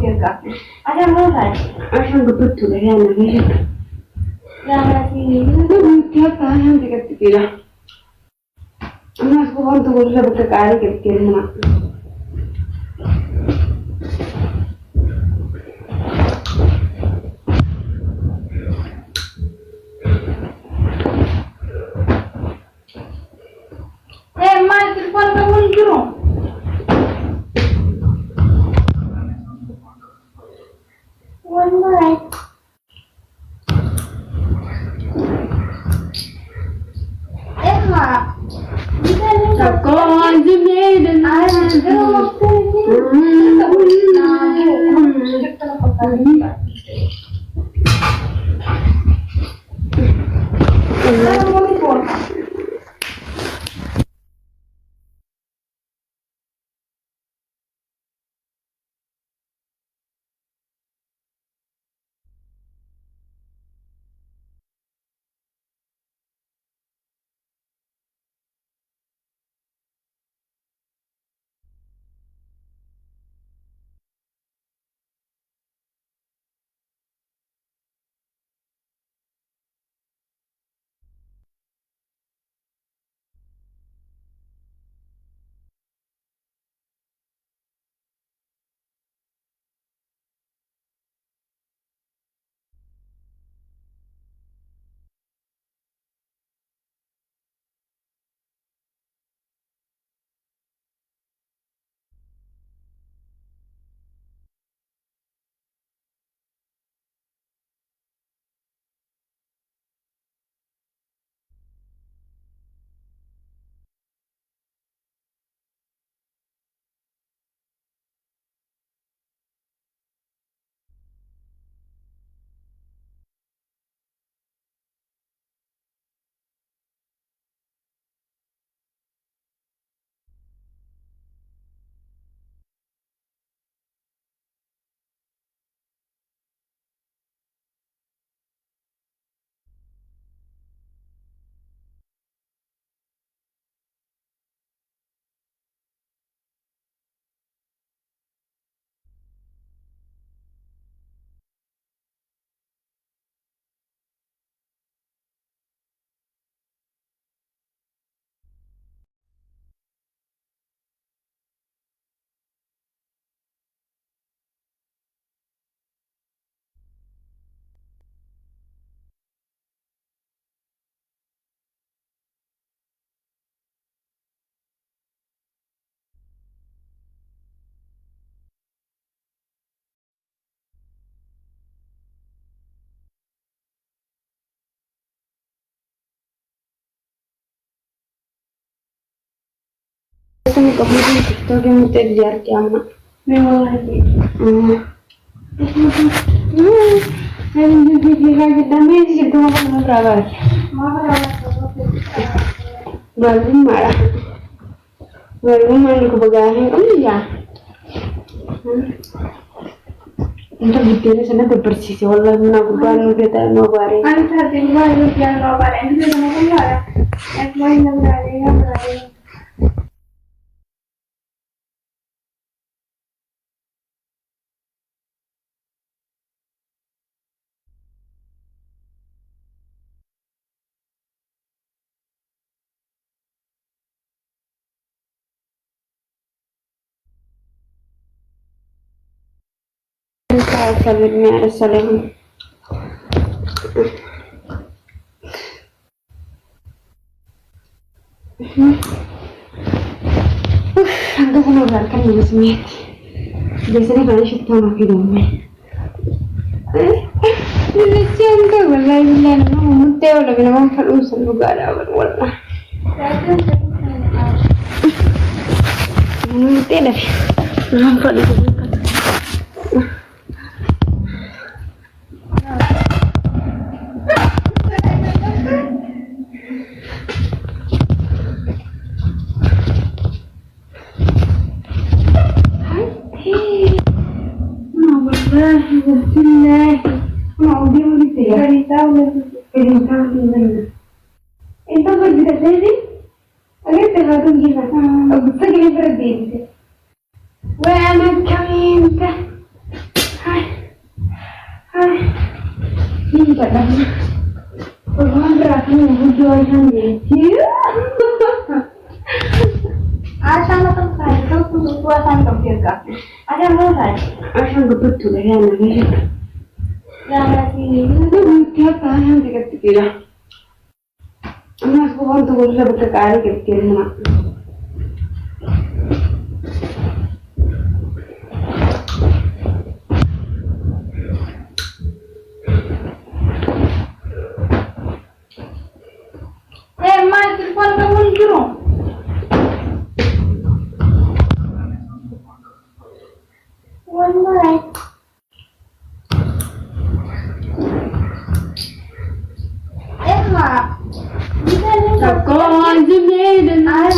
كذا عشان ما فاش عشان قبضت له يعني ليش لا ما في كيف فاهم تكتب كده الناس بقول تقول له بتكاري كتير هنا ما التليفون كمان كيلو والله إما تكون جميل Kamu kemudian TikTok yang minta dijar kiamat. Memang lagi. Hari kita masih itu makan berapa? Belum marah. Belum malu kebagian kamu ya. Untuk bikin sana bersih soalnya nak ban kita nak bareng. Anta tinggal yang nak bareng itu sama kamu ya. Main nak bareng. Assalamualaikum. Anda menebarkan yang semet. Biasanya kalau kita makan dulu. Lesian tu, wallahi billahi, nama muntah wala nama falus al-bugara wala. Muntah dah. Nama falus. Então vai dizer dele? Olha que errado que vai. Eu vou seguir para dentro. Ué, mas caminha. Ini kadang rasanya hujung sendiri. Asam atau kaya itu untuk puasan kebiasaan. Ada mulai. Asam betul ya namanya. Yang masih itu tiap tahun tiga. Mas bukan tuh udah berkali kecil mak. Mas telepon kamu dulu. One more. Emma. Sekolah jadi dan ada.